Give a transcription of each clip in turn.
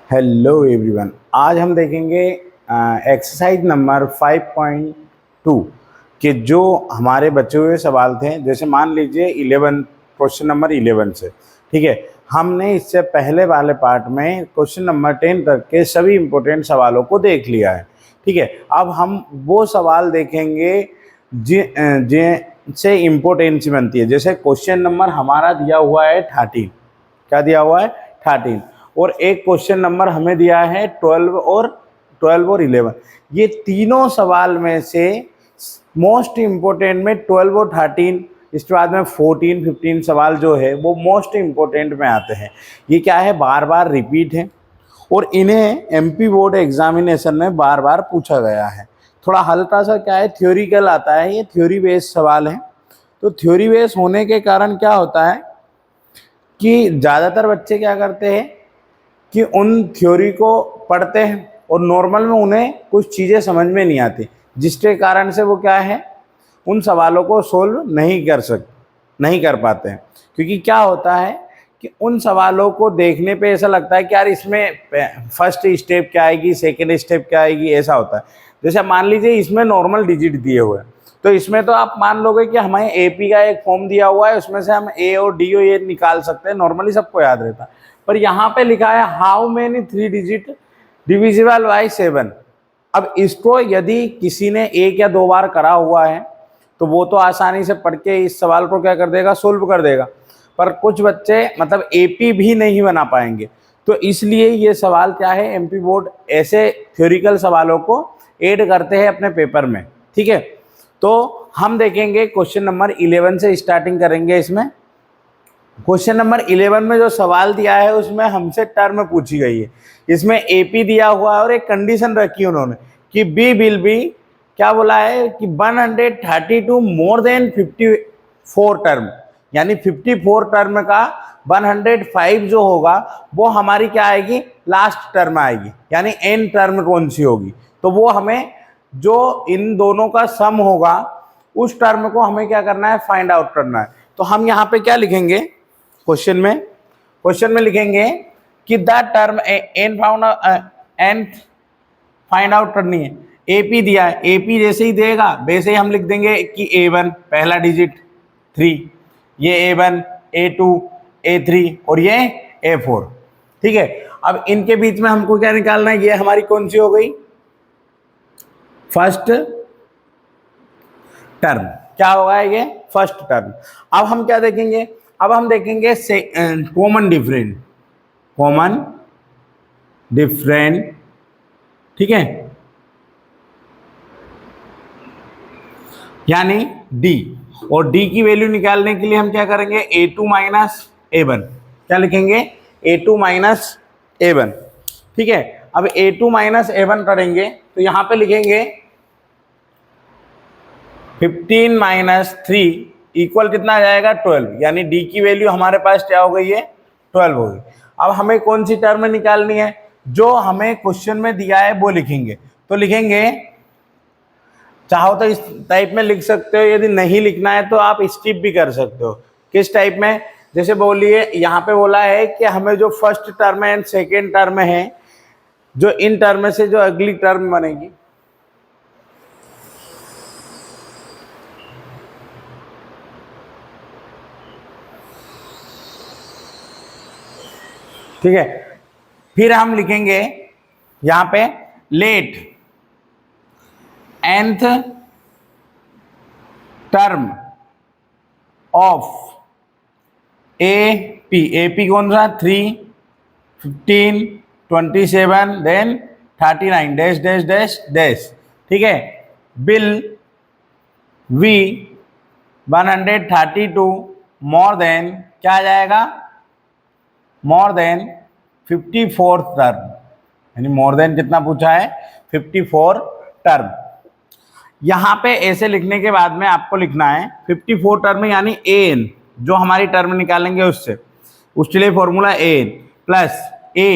Hello everyone, आज हम देखेंगे एक्सरसाइज नंबर 5.2 के जो हमारे बचे हुए सवाल थे। जैसे मान लीजिए 11 क्वेश्चन नंबर 11 से, ठीक है। हमने इससे पहले वाले पार्ट में क्वेश्चन नंबर 10 तक के सभी इंपॉर्टेंट सवालों को देख लिया है, ठीक है। अब हम वो सवाल देखेंगे जिनसे इम्पोर्टेंस बनती है। जैसे क्वेश्चन नंबर हमारा दिया हुआ है 13, क्या दिया हुआ है 13, और एक क्वेश्चन नंबर हमें दिया है 12 और 11। ये तीनों सवाल में से मोस्ट इम्पोर्टेंट में 12 और 13, इसके बाद में 14, 15 सवाल जो है वो मोस्ट इम्पोर्टेंट में आते हैं। ये क्या है, बार बार रिपीट है और इन्हें एमपी बोर्ड एग्जामिनेशन में बार बार पूछा गया है। थोड़ा हल्का सा क्या है, थ्योरिकल आता है, ये थ्योरी बेस्ड सवाल है। तो थ्योरी बेस्ड होने के कारण क्या होता है कि ज़्यादातर बच्चे क्या करते हैं कि उन थ्योरी को पढ़ते हैं और नॉर्मल में उन्हें कुछ चीज़ें समझ में नहीं आती, जिसके कारण से वो क्या है, उन सवालों को सोल्व नहीं कर पाते हैं। क्योंकि क्या होता है कि उन सवालों को देखने पे ऐसा लगता है कि यार इसमें फर्स्ट स्टेप क्या आएगी, सेकेंड स्टेप क्या आएगी, ऐसा होता है। जैसे मान लीजिए इसमें नॉर्मल डिजिट दिए हुए हैं, तो इसमें तो आप मान लोगे कि हमें एपी का एक फॉर्म दिया हुआ है, उसमें से हम ए और डी ओ ये निकाल सकते हैं, नॉर्मली सबको याद रहता है। पर यहाँ पे लिखा है how many 3 digit divisible by 7। अब इसको यदि किसी ने एक या दो बार करा हुआ है तो वो तो आसानी से पढ़ के इस सवाल को क्या कर देगा, सोल्व कर देगा। पर कुछ बच्चे मतलब एपी भी नहीं बना पाएंगे, तो इसलिए ये सवाल क्या है, एमपी बोर्ड ऐसे थ्योरिकल सवालों को ऐड करते हैं अपने पेपर में, ठीक है। तो हम देखेंगे क्वेश्चन नंबर 11 से स्टार्टिंग करेंगे। इसमें क्वेश्चन नंबर 11 में जो सवाल दिया है उसमें हमसे टर्म पूछी गई है। इसमें एपी दिया हुआ है और एक कंडीशन रखी है उन्होंने कि बी विल बी, क्या बोला है कि 132 मोर देन 54 टर्म, यानी 54 टर्म का 105 जो होगा वो हमारी क्या आएगी, लास्ट टर्म आएगी, यानी एन टर्म कौन सी होगी। तो वो हमें जो इन दोनों का सम होगा उस टर्म को हमें क्या करना है, फाइंड आउट करना है। तो हम यहाँ पे क्या लिखेंगे, क्वेश्चन में लिखेंगे कि the term N find out करनी है। एपी दिया है, एपी जैसे ही देगा वैसे ही हम लिख देंगे कि A1 पहला डिजिट 3, ये A1, A2, A3 और ये A4, ठीक है। अब इनके बीच में हमको क्या निकालना है, ये हमारी कौन सी हो गई, फर्स्ट टर्म, क्या होगा ये फर्स्ट टर्म। अब हम क्या देखेंगे, अब हम देखेंगे कॉमन डिफरेंट, ठीक है, यानी डी। और डी की वैल्यू निकालने के लिए हम क्या करेंगे, A2 माइनस A1, क्या लिखेंगे, A2 माइनस A1, ठीक है। अब A2 माइनस A1 करेंगे तो यहां पे लिखेंगे 15 माइनस 3 इक्वल कितना आ जाएगा, 12, यानी डी की वैल्यू हमारे पास क्या हो गई है, 12 हो गई। अब हमें कौन सी टर्म निकालनी है, जो हमें क्वेश्चन में दिया है वो लिखेंगे। तो लिखेंगे, चाहो तो इस टाइप में लिख सकते हो, यदि नहीं लिखना है तो आप स्किप भी कर सकते हो। किस टाइप में, जैसे बोलिए यहाँ पे बोला है कि हमें जो first term and second term है, जो इन टर्म से जो अगली टर्म बनेगी, ठीक है। फिर हम लिखेंगे यहां पे let nth term of AP कौन सा, 3, 15, 27 then 39 dash dash dash dash, ठीक है, बिल वी 132 मोर देन, क्या आ जाएगा, मोर देन 54 टर्म, यानी मोर देन कितना पूछा है, 54 टर्म। यहां पे ऐसे लिखने के बाद में आपको लिखना है 54 टर्म यानी an, जो हमारी टर्म निकालेंगे उसके लिए formula an plus a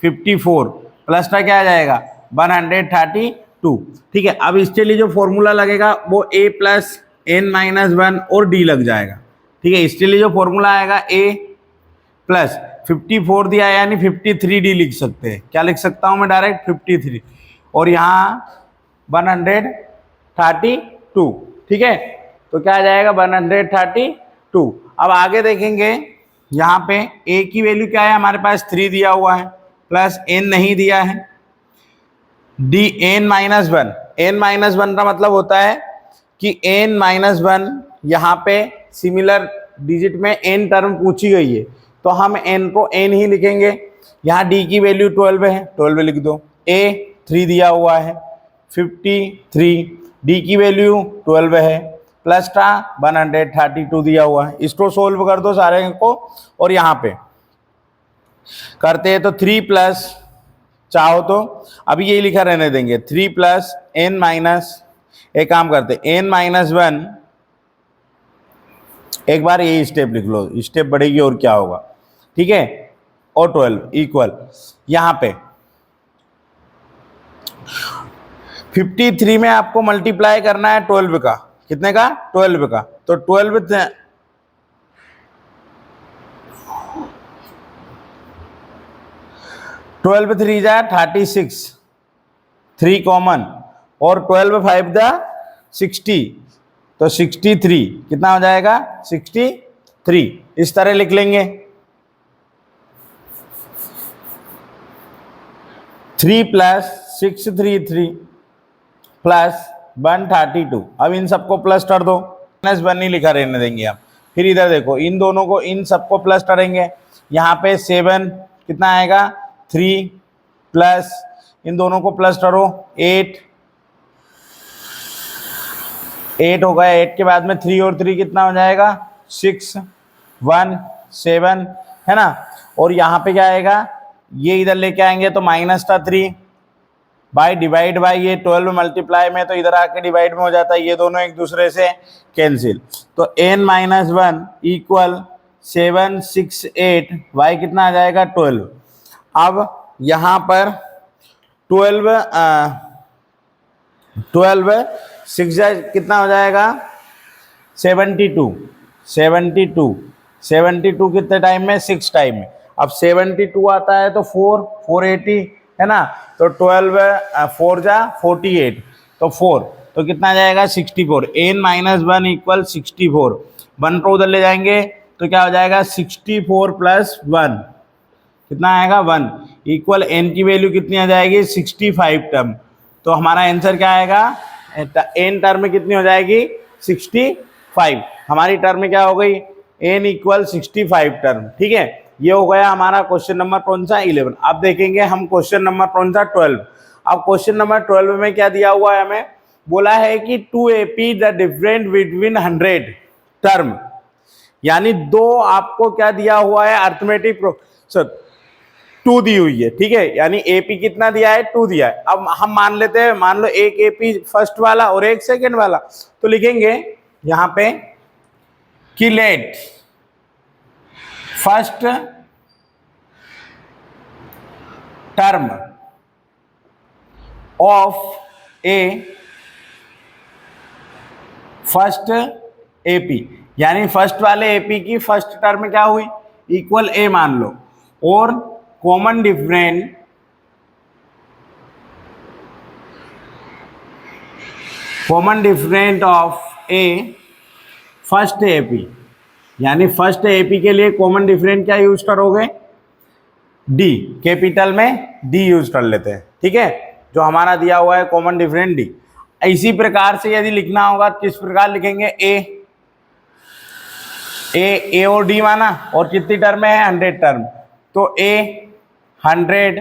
54 plus का क्या आ जाएगा 132, ठीक है। अब इसके लिए जो फॉर्मूला लगेगा वो a प्लस n माइनस 1 और d लग जाएगा, ठीक है। इसके लिए जो फॉर्मूला आएगा a प्लस 54 दिया है यानी 53D लिख सकते हैं। क्या लिख सकता हूं मैं डायरेक्ट 53 और यहाँ 132। ठीक है, तो क्या आ जाएगा 132। अब आगे देखेंगे यहाँ पे a की वैल्यू क्या है, हमारे पास 3 दिया हुआ है प्लस n नहीं दिया है, डी n-1। n-1 का मतलब होता है कि n-1 यहाँ पे सिमिलर डिजिट में n टर्म पूछी गई है तो हम n को n ही लिखेंगे। यहाँ d की वैल्यू 12 है, 12 लिख दो। a 3 दिया हुआ है 53, d की वैल्यू 12 है प्लस का 132 दिया हुआ है। इसको सोल्व कर दो सारे को और यहाँ पे करते हैं तो 3 प्लस, चाहो तो अभी यही लिखा रहने देंगे 3 प्लस n माइनस, एक काम करते n-1, एक बार यही स्टेप लिख लो, स्टेप बढ़ेगी और क्या होगा। ठीक है, और 12 इक्वल यहाँ पे 53 में आपको मल्टीप्लाई करना है 12 का, कितने का 12 का, तो 12 3 जा 36, 3 कॉमन और 12 5 जा 60, तो 63 कितना हो जाएगा 63। इस तरह लिख लेंगे 3 प्लस 633 प्लस 132। अब इन सबको प्लस कर दो, माइनस 1 नहीं लिखा रहने देंगे हम। फिर इधर देखो इन दोनों को, इन सबको प्लस करेंगे, यहाँ पे 7 कितना आएगा 3 प्लस इन दोनों को प्लस करो 8 हो गया, 8 के बाद में 3 और 3 कितना हो जाएगा 6 1 7 है ना। और यहाँ पे क्या आएगा, ये इधर लेके आएंगे तो माइनस का 3 बाई डिवाइड बाई ये 12 मल्टीप्लाई में, तो इधर आके डिवाइड में हो जाता है, ये दोनों एक दूसरे से कैंसिल। तो n-1 इक्वल 7 6 8, y कितना आ जाएगा 12। अब यहाँ पर 12 6 कितना हो जाएगा 72 कितने टाइम में 6 टाइम में। अब 72 आता है तो 480 है ना, तो 12 4 जा 48, तो 4 तो कितना आ जाएगा 64। n-1 इक्वल 64, 1 को उधर ले जाएंगे तो क्या हो जाएगा 64 प्लस 1 कितना आएगा 1 इक्वल n की वैल्यू कितनी आ जाएगी 65 टर्म। तो हमारा आंसर क्या आएगा, n टर्म में कितनी हो जाएगी 65। हमारी टर्म में क्या हो गई n इक्वल 65 टर्म। ठीक है, ये हो गया हमारा क्वेश्चन नंबर कौन सा 11। अब देखेंगे हम क्वेश्चन नंबर कौन सा 12। अब क्वेश्चन नंबर 12 में क्या दिया हुआ है, हमें बोला है कि 2AP the difference between 100 term, यानी दो आपको क्या दिया हुआ है अर्थमेटिक 2 दी हुई है। ठीक है, यानी AP कितना दिया है 2 दिया है। अब हम मान लेते हैं, मान लो एक AP फर्स्ट वाला और एक सेकंड वाला, तो लिखेंगे यहां पे कि let first term of A first AP, यानी फर्स्ट वाले AP की फर्स्ट टर्म क्या हुई इक्वल A मान लो, और common different of A first AP, यानी फर्स्ट AP के लिए कॉमन डिफरेंट क्या यूज करोगे D, कैपिटल में D यूज कर लेते हैं। ठीक है, जो हमारा दिया हुआ है कॉमन डिफरेंट D। इसी प्रकार से यदि लिखना होगा किस प्रकार लिखेंगे, ए और D माना, और कितनी टर्म है 100 टर्म, तो A 100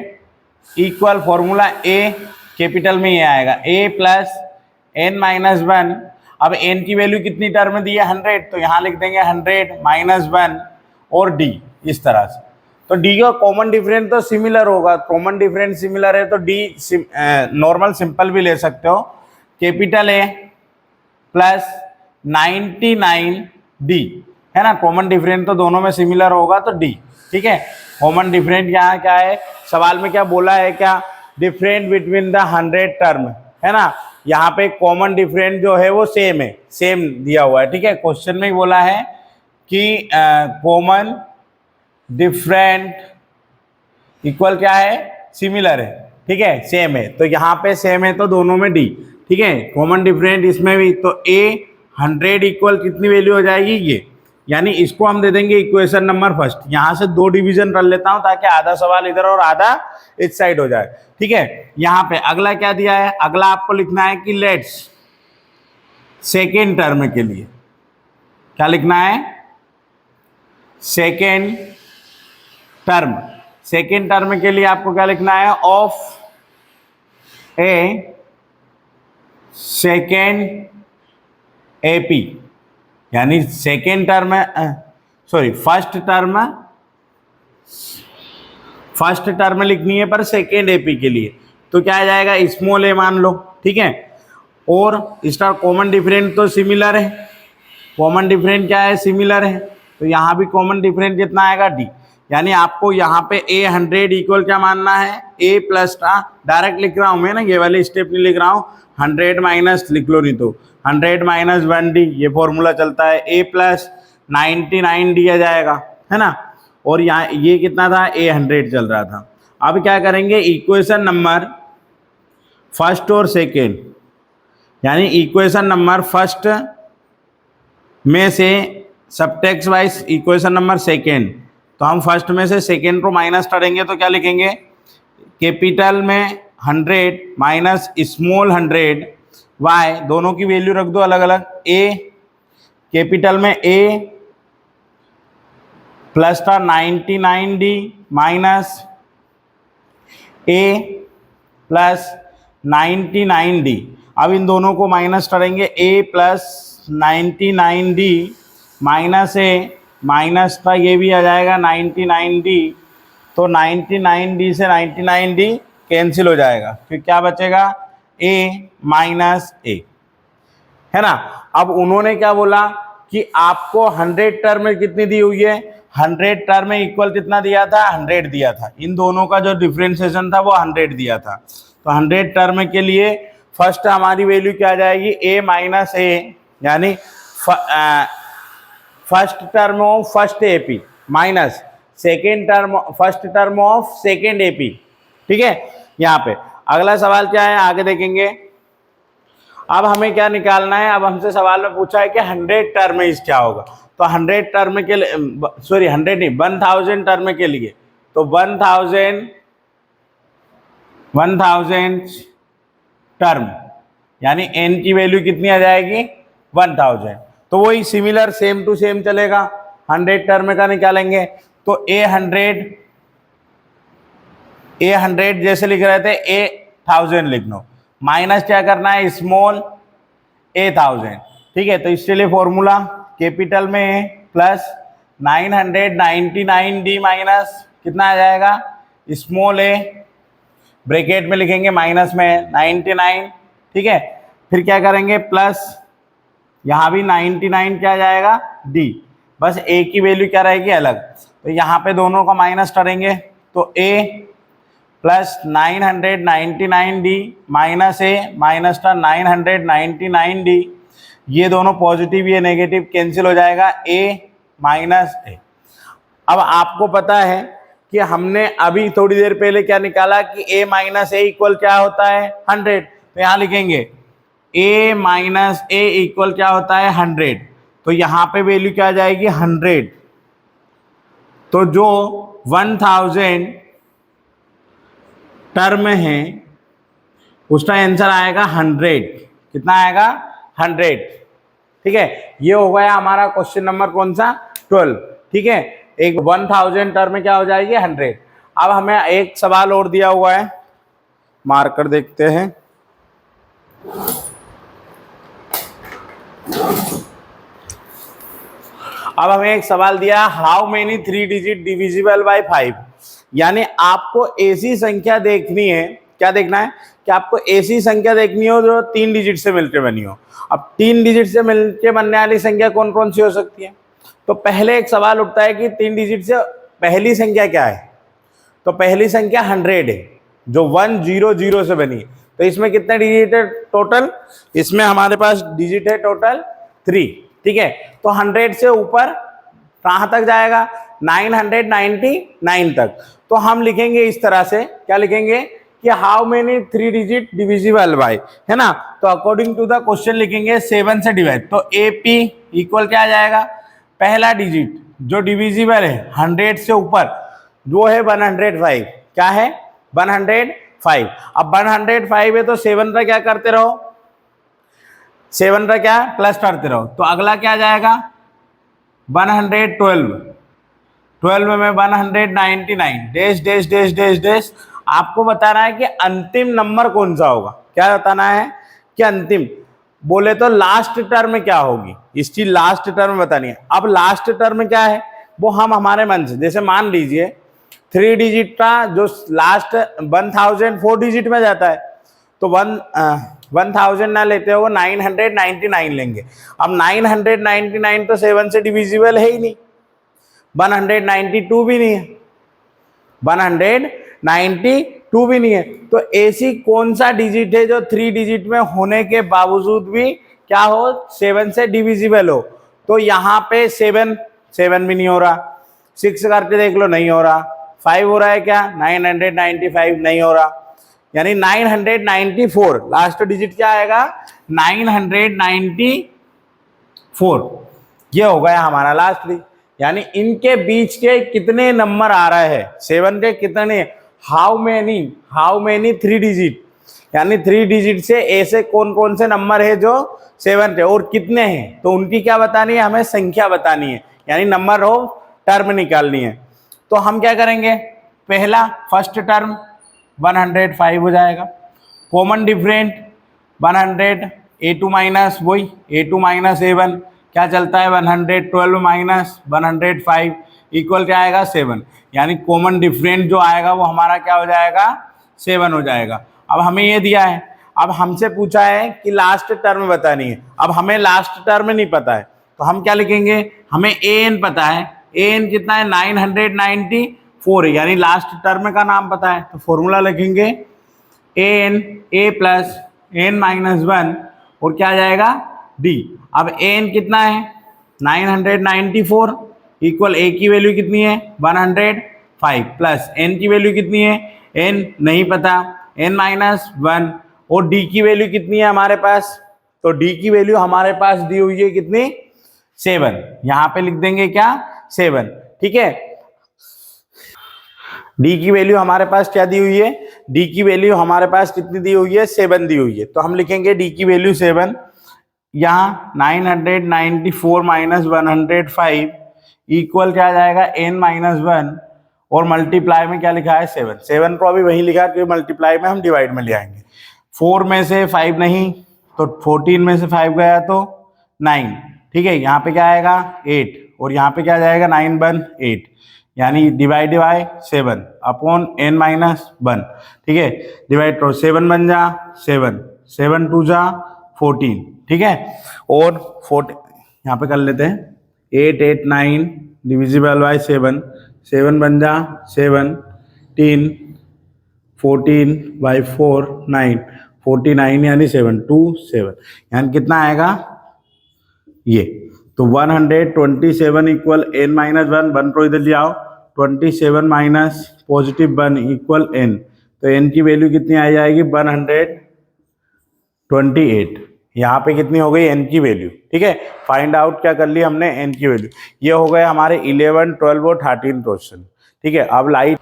equal formula A capital में ये आएगा A प्लस n-1। अब n की वैल्यू कितनी टर्म दी है 100, तो यहाँ लिख देंगे 100 -1 और D इस तरह से। तो D का कॉमन डिफरेंस तो सिमिलर होगा, कॉमन डिफरेंस सिमिलर है तो D नॉर्मल सिंपल भी ले सकते हो, कैपिटल A प्लस 99D है ना, कॉमन डिफरेंस तो दोनों में सिमिलर होगा तो D। ठीक है, कॉमन डिफरेंट यहाँ क्या है, सवाल में क्या बोला है, क्या डिफरेंट बिटवीन द 100 टर्म है ना, यहाँ पे कॉमन डिफरेंट जो है वो सेम है, सेम दिया हुआ है। ठीक है, क्वेश्चन में ही बोला है कि कॉमन डिफरेंट इक्वल क्या है, सिमिलर है, ठीक है, सेम है। तो यहाँ पे सेम है तो दोनों में डी, ठीक है, कॉमन डिफरेंट इसमें भी। तो ए 100 इक्वल कितनी वैल्यू हो जाएगी ये, यानी इसको हम दे देंगे इक्वेशन नंबर फर्स्ट। यहाँ से 2 डिवीजन कर लेता हूँ ताकि आधा सवाल इधर और आधा इस साइड हो जाए, ठीक है। यहाँ पे अगला क्या दिया है, अगला आपको लिखना है कि लेट्स सेकेंड टर्म के लिए क्या लिखना है, सेकेंड टर्म। सेकेंड टर्म के लिए आपको क्या लिखना है, ऑफ ए सेकेंड एपी, यानी second term, sorry first term लिखनी है पर सेकेंड एपी के लिए। तो क्या आ जाएगा, स्मॉल ए मान लो, ठीक है। और इसका कॉमन डिफरेंट तो सिमिलर है, कॉमन डिफरेंट क्या है, सिमिलर है। तो यहाँ भी कॉमन डिफरेंट कितना आएगा, डी। यानी आपको यहाँ पे ए 100 इक्वल क्या मानना है, ए प्लस का, डायरेक्ट लिख रहा हूँ मैं ना, ये वाले स्टेप नहीं लिख रहा हूँ, 100 माइनस लिख लो, नहीं तो 100 माइनस 1d, ये फॉर्मूला चलता है, ए प्लस 99d आ जाएगा, है ना। और यहाँ ये कितना था, ए 100 चल रहा था। अब क्या करेंगे, इक्वेशन नंबर फर्स्ट और सेकेंड, यानी इक्वेशन नंबर फर्स्ट में से subtext wise equation number second, तो हम फर्स्ट में से सेकेंड को माइनस करेंगे तो क्या लिखेंगे, कैपिटल में 100 माइनस स्मॉल 100 वाई, दोनों की वैल्यू रख दो अलग अलग। ए कैपिटल में ए प्लस था 99d माइनस ए प्लस 99d। अब इन दोनों को माइनस करेंगे, ए प्लस 99d माइनस ए माइनस का ये भी आ जाएगा 99d। तो 99d से 99d कैंसिल हो जाएगा, फिर क्या बचेगा, ए माइनस ए, है ना। अब उन्होंने क्या बोला कि आपको 100 टर्म में कितनी दी हुई है, 100 टर्म में इक्वल कितना दिया था, 100 दिया था। इन दोनों का जो डिफ्रेंसिएशन था वो 100 दिया था। तो 100 टर्म के लिए फर्स्ट हमारी वैल्यू क्या आ जाएगी, ए माइनस ए, यानी first term of first AP minus second term first term of second AP, ठीक है। यहाँ पे अगला सवाल क्या है, आगे देखेंगे। अब हमें क्या निकालना है, अब हमसे सवाल में पूछा है कि 100 टर्म इज क्या होगा। तो 100 टर्म के लिए, सॉरी 100 नहीं, 1000 टर्म के लिए, तो 1000 टर्म, यानी n की वैल्यू कितनी आ जाएगी, 1000। तो वही सिमिलर सेम टू सेम चलेगा, 100 टर्म का निकालेंगे। तो ए 100 जैसे लिख रहे थे, ए 1000 लिख लो, माइनस क्या करना है, स्मॉल ए 1000, ठीक है। तो इसके लिए फॉर्मूला कैपिटल में ए प्लस 999d माइनस कितना आ जाएगा, स्मॉल ए, ब्रैकेट में लिखेंगे माइनस में 99, ठीक है। फिर क्या करेंगे, प्लस यहाँ भी 99 क्या जाएगा, डी, बस ए की वैल्यू क्या रहेगी अलग। तो यहाँ पे दोनों का माइनस करेंगे, तो ए प्लस 999d माइनस ए माइनस का 999d, ये दोनों पॉजिटिव ये नेगेटिव कैंसिल हो जाएगा, ए माइनस ए। अब आपको पता है कि हमने अभी थोड़ी देर पहले क्या निकाला कि a माइनस ए इक्वल क्या होता है, 100। तो यहाँ लिखेंगे a माइनस ए इक्वल क्या होता है, 100। तो यहाँ पे वैल्यू क्या आ जाएगी, 100। तो जो 1000 टर्म है उसका आंसर आएगा 100। कितना आएगा, 100, ठीक है। ये हो गया हमारा क्वेश्चन नंबर कौन सा, 12, ठीक है। एक 1000 टर्म में क्या हो जाएगी, 100। अब हमें एक सवाल और दिया हुआ है, मार्कर देखते हैं। अब हमें एक सवाल दिया, how many 3 digit divisible by 5, यानी आपको ऐसी संख्या देखनी है, क्या देखना है कि आपको ऐसी संख्या देखनी हो जो 3 डिजिट से मिलकर बनी हो। अब 3 डिजिट से मिलकर बनने वाली संख्या कौन कौन सी हो सकती है। तो पहले एक सवाल उठता है कि 3 डिजिट से पहली संख्या क्या है। तो पहली संख्या 100 है जो 100 से बनी है। तो इसमें कितने डिजिट है टोटल, इसमें हमारे पास डिजिट है टोटल 3, ठीक है। तो 100 से ऊपर कहाँ तक जाएगा, 999 तक। तो हम लिखेंगे इस तरह से, क्या लिखेंगे कि how many 3 digit divisible by, है ना। तो अकॉर्डिंग टू द क्वेश्चन लिखेंगे 7 से डिवाइड, तो AP इक्वल क्या आ जाएगा, पहला डिजिट जो डिविजिबल है 100 से ऊपर वो है 105, क्या है 105। अब 105 है तो 7 का क्या करते रहो, 7 का क्या प्लस करते रहो, तो अगला क्या आ जाएगा 112, 12 में 199 dash dash dash dash dash. आपको बताना है कि अंतिम नंबर कौन सा होगा, क्या बताना है कि अंतिम, बोले तो लास्ट टर्म क्या होगी, इसकी लास्ट टर्म बतानी है। अब लास्ट टर्म क्या है वो हम हमारे मन से, जैसे मान लीजिए 3 डिजिट का जो लास्ट 1000 4 डिजिट में जाता है, तो 1000 ना लेते हो 999 लेंगे। अब 999 तो 7 से डिविजिबल है ही नहीं, 192 भी नहीं है, 192 भी नहीं है। तो ऐसी कौन सा डिजिट है जो 3 डिजिट में होने के बावजूद भी क्या हो, 7 से डिविजिबल हो। तो यहाँ पे 7 भी नहीं हो रहा, 6 करके देख लो नहीं हो रहा, 5 हो रहा है क्या, 995 नहीं हो रहा, यानी 994 लास्ट डिजिट क्या आएगा 994, ये हो गया हमारा लास्ट डिजिट। यानी इनके बीच के कितने नंबर आ रहे हैं, 7 के कितने, हाउ मेनी 3 डिजिट, यानी 3 डिजिट से ऐसे कौन कौन से नंबर है जो 7 थे और कितने हैं, तो उनकी क्या बतानी है, हमें संख्या बतानी है, यानी नंबर ऑफ टर्म निकालनी है। तो हम क्या करेंगे, पहला फर्स्ट टर्म 105 हो जाएगा, कॉमन डिफरेंट 100, A2 माइनस वही A2 माइनस A1 क्या चलता है 112 माइनस 105 इक्वल क्या आएगा 7, यानी कॉमन डिफरेंट जो आएगा वो हमारा क्या हो जाएगा 7 हो जाएगा। अब हमें ये दिया है, अब हमसे पूछा है कि लास्ट टर्म बतानी है, अब हमें लास्ट टर्म नहीं पता है तो हम क्या लिखेंगे, हमें AN पता है, AN कितना है 994 है, यानी लास्ट टर्म का नाम पता है, तो फॉर्मूला लिखेंगे AN A plus N minus 1 और क्या आ जाएगा D। अब AN कितना है 994 इक्वल A की वैल्यू कितनी है 105 प्लस N की वैल्यू कितनी है, N नहीं पता, N माइनस 1 और D की वैल्यू कितनी है हमारे पास, तो D की वैल्यू हमारे पास दी हुई है कितनी 7, यहां पे लिख देंगे क्या 7, ठीक है। D की वैल्यू हमारे पास क्या दी हुई है, D की वैल्यू हमारे पास कितनी दी हुई है 7 दी हुई है, तो हम लिखेंगे D की वैल्यू 7, यहाँ 994 माइनस 105 इक्वल क्या आ जाएगा N माइनस 1 और मल्टीप्लाई में क्या लिखा है 7, 7 को अभी वही लिखा है क्योंकि मल्टीप्लाई में हम डिवाइड में ले आएंगे, 4 में से 5 नहीं तो 14 में से 5 गया तो 9, ठीक है, यहाँ पे क्या आएगा 8 और यहाँ पे क्या आ जाएगा 9 1 8, यानी divide by 7 upon N minus 1, ठीक है, डिवाइड करो 7 बन जा 7, 7 2 जा 14, ठीक है, और 40 यहाँ पे कर लेते हैं 8 8 9 डिविजिबल बाय 7, 7 बन जा 7 3 14 बाई 4 9 49 यानी 7 2 7, यानी कितना आएगा ये, तो 127 इक्वल N माइनस 1, 1 को इधर ले आओ, 27 माइनस पॉजिटिव 1 इक्वल N, तो N की वैल्यू कितनी आ जाएगी 128, यहाँ पे कितनी हो गई N की वैल्यू, ठीक है, फाइंड आउट क्या कर लिया हमने N की वैल्यू। ये हो गए हमारे 11 12 और 13 क्वेश्चन, ठीक है।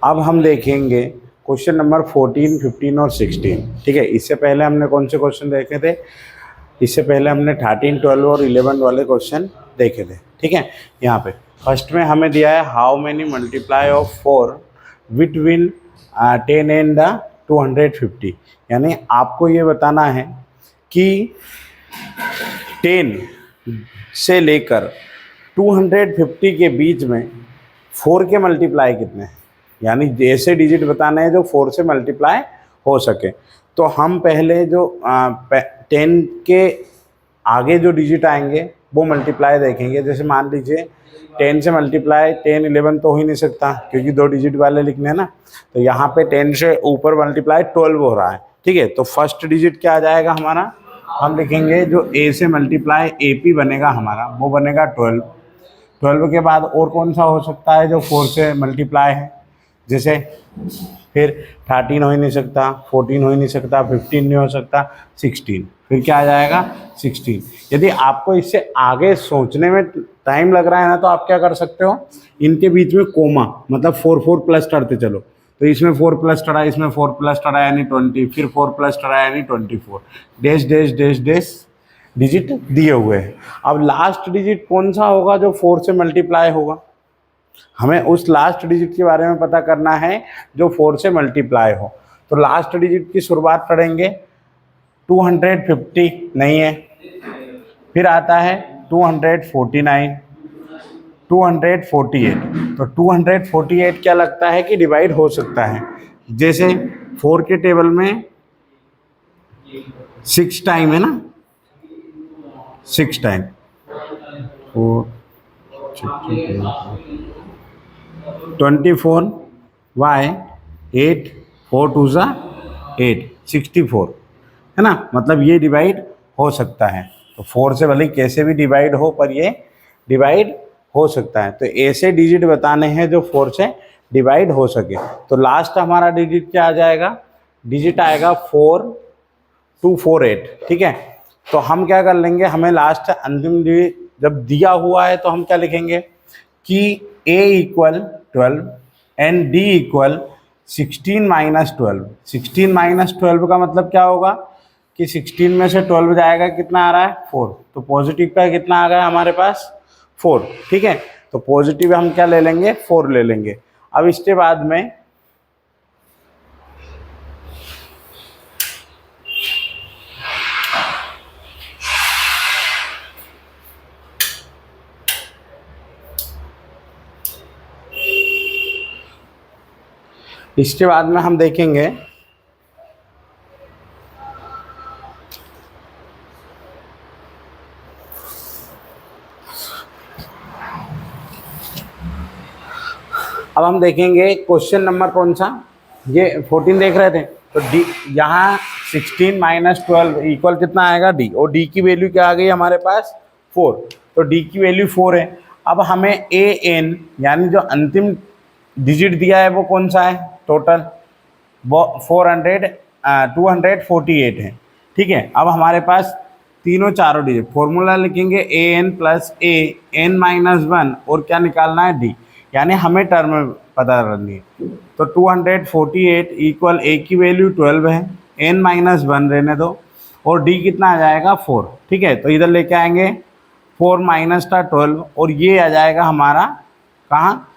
अब हम देखेंगे क्वेश्चन नंबर 14 15 और 16, ठीक है। इससे पहले हमने कौन से क्वेश्चन देखे थे, इससे पहले हमने 13 12 और 11 वाले क्वेश्चन देखे थे, ठीक है। यहाँ पे फर्स्ट में हमें दिया है how many multiply of 4 between 10 and 250, यानी आपको ये बताना है कि 10 से लेकर 250 के बीच में 4 के मल्टीप्लाई कितने हैं, यानी ऐसे डिजिट बताने हैं जो 4 से मल्टीप्लाई हो सके। तो हम पहले जो 10 के आगे जो डिजिट आएंगे वो मल्टीप्लाई देखेंगे। जैसे मान लीजिए 10 से मल्टीप्लाई 10 11 तो हो ही नहीं सकता क्योंकि 2 डिजिट वाले लिखने हैं ना, तो यहाँ पे 10 से ऊपर मल्टीप्लाई 12 हो रहा है, ठीक है। तो फर्स्ट डिजिट क्या आ जाएगा हमारा, हम लिखेंगे जो A से मल्टीप्लाई AP बनेगा हमारा वो बनेगा 12, 12 के बाद और कौन सा हो सकता है जो 4 से मल्टीप्लाई है, जैसे फिर 13 हो ही नहीं सकता, 14 हो ही नहीं सकता, 15 नहीं हो सकता, 16, फिर क्या आ जाएगा 16। यदि आपको इससे आगे सोचने में टाइम लग रहा है ना, तो आप क्या कर सकते हो, इनके बीच में कोमा मतलब 4 4 प्लस करते चलो। तो इसमें 4 प्लस टड़ा, इसमें 4 प्लस टड़ा यानी 20, फिर 4 प्लस टड़ा यानी 24, dash dash dash dash digit दिए हुए हैं। अब लास्ट डिजिट कौन सा होगा जो 4 से मल्टीप्लाई होगा, हमें उस लास्ट डिजिट के बारे में पता करना है जो 4 से मल्टीप्लाई हो। तो लास्ट डिजिट की शुरुआत करेंगे 250 नहीं है, फिर आता है 249, 248। तो 248 क्या लगता है कि डिवाइड हो सकता है, जैसे 4 के टेबल में 6 टाइम है ना, 6 टाइम 4 24 वाई 8 4 2 ज़ा 8 64 है ना, मतलब ये डिवाइड हो सकता है। तो 4 से भले कैसे भी डिवाइड हो, पर ये डिवाइड हो सकता है। तो ऐसे डिजिट बताने हैं जो 4 से डिवाइड हो सके। तो लास्ट हमारा डिजिट क्या आ जाएगा, डिजिट आएगा 4248, ठीक है। तो हम क्या कर लेंगे, हमें लास्ट अंतिम डिजिट जब दिया हुआ है तो हम क्या लिखेंगे कि a equal 12 and d equal 16 minus 12। 16 minus 12 का मतलब क्या होगा कि 16 में से 12 जाएगा, कितना आ रहा है 4, तो पॉजिटिव का कितना आ गया हमारे पास 4, ठीक है। तो पॉजिटिव हम क्या ले लेंगे 4 ले लेंगे। अब इसके बाद में हम देखेंगे अब हम देखेंगे क्वेश्चन नंबर कौन सा, ये 14 देख रहे थे। तो डी यहाँ 16 माइनस 12 इक्वल कितना आएगा डी, और डी की वैल्यू क्या आ गई हमारे पास 4, तो डी की वैल्यू 4 है। अब हमें ए एन यानी जो अंतिम डिजिट दिया है वो कौन सा है, टोटल वो 248 है, ठीक है। अब हमारे पास तीनों चारों डिजिट, फॉर्मूला लिखेंगे A N plus A N minus 1 और क्या निकालना है डी, यानी हमें टर्म पता करनी है। तो 248 इक्वल ए की वैल्यू 12 है, एन माइनस 1 रहने दो, और डी कितना आ जाएगा 4, ठीक है। तो इधर लेके आएंगे 4 माइनस का 12 और ये आ जाएगा हमारा कहाँ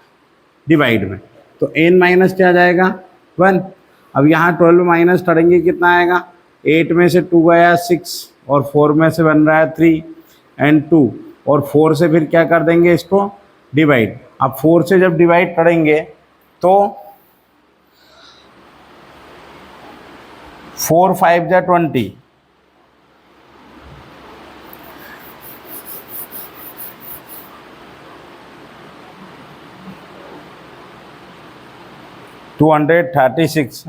डिवाइड में, तो एन माइनस क्या आ जाएगा 1। अब यहाँ 12 माइनस करेंगे कितना आएगा, 8 में से 2 गया 6 और 4 में से बन रहा है 3 एंड 2, और 4 से फिर क्या कर देंगे इसको डिवाइड। अब 4 से जब डिवाइड करेंगे तो 4 5 जा 20, 236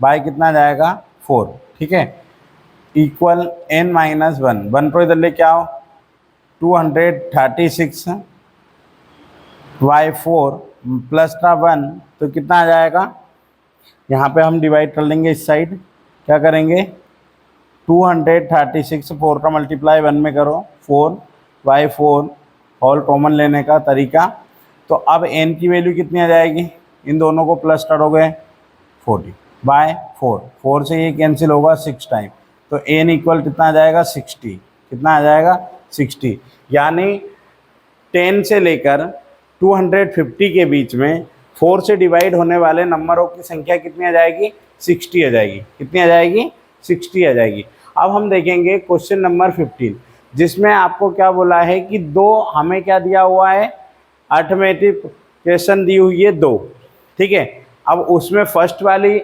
बाय कितना जाएगा 4, ठीक है, इक्वल n माइनस 1 को इधर लेके आओ, 236 बाई 4 प्लस का 1 तो कितना आ जाएगा, यहाँ पे हम डिवाइड कर लेंगे इस साइड, क्या करेंगे 236 4 का मल्टीप्लाई 1 में करो, 4 बाई 4 होल कॉमन लेने का तरीका। तो अब n की वैल्यू कितनी आ जाएगी, इन दोनों को प्लस करोगे 40 बाय 4, 4 से ये कैंसिल होगा 6 टाइम, तो n इक्वल कितना आ जाएगा 60, कितना आ जाएगा 60, यानी 10 से लेकर 250 के बीच में 4 से डिवाइड होने वाले नंबरों की संख्या कितनी आ जाएगी 60 आ जाएगी, कितनी आ जाएगी 60 आ जाएगी। अब हम देखेंगे क्वेश्चन नंबर 15, जिसमें आपको क्या बोला है कि दो, हमें क्या दिया हुआ है अर्थमेटिक क्वेश्चन दी हुई है 2, ठीक है। अब उसमें फर्स्ट वाले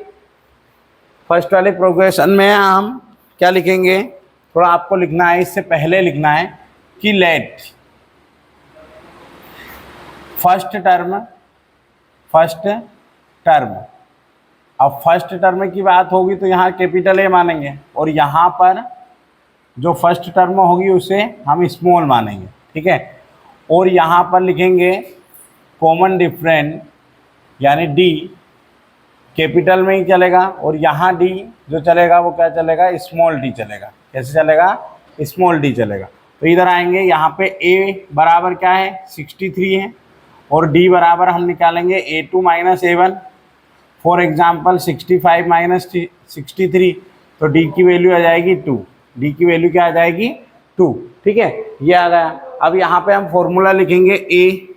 प्रोग्रेशन में हम क्या लिखेंगे, थोड़ा आपको लिखना है, इससे पहले लिखना है कि लेट फर्स्ट टर्म। अब फर्स्ट टर्म की बात होगी तो यहाँ कैपिटल ए मानेंगे, और यहाँ पर जो फर्स्ट टर्म होगी उसे हम स्मॉल मानेंगे, ठीक है। और यहाँ पर लिखेंगे कॉमन डिफरेंट यानी डी कैपिटल में ही चलेगा, और यहाँ डी जो चलेगा वो क्या चलेगा, स्मॉल डी चलेगा। कैसे चलेगा, स्मॉल डी चलेगा। तो इधर आएंगे, यहाँ पे ए बराबर क्या है 63 है, और डी बराबर हम निकालेंगे A2 minus A1। For example 65 minus 63, तो डी की वैल्यू आ जाएगी 2। डी की वैल्यू क्या आ जाएगी 2, ठीक है, ये आ गया। अब यहाँ पे हम फॉर्मूला लिखेंगे ए।